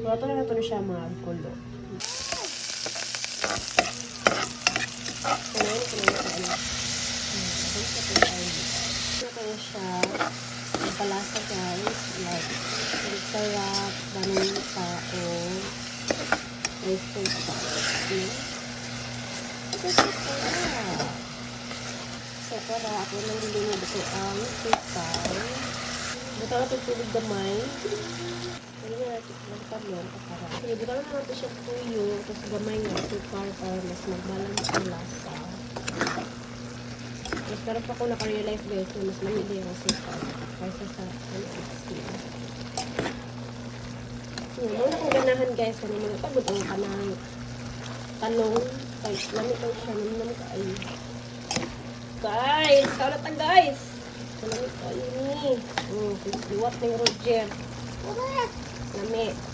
Wala to na siya magkulo. Kanayin ko na ano. Ito na siya. Ang palasa guys. Like, ang sarap, daming tao. May food pa. Ito sarap. So, para ako nang hindi dito ang sitaw. Buta na ito tubig gamay. Hindi na natin magpagyan. Sige, buta na natin siya tuyo. Tapos gamay nga. Sukar para mas mag-balance ang lasa. Mas meron pa ko naka-realize guys na mas mamili ang sukar. Kaysa sa skin. Muna kong ganahan guys. Ano mga pagod ang kanang talong. Ay, lamit lang siya. Naman ka ay. Guys! Kaulat na guys! Lamit tayo ni. What ng Roger? Lamit.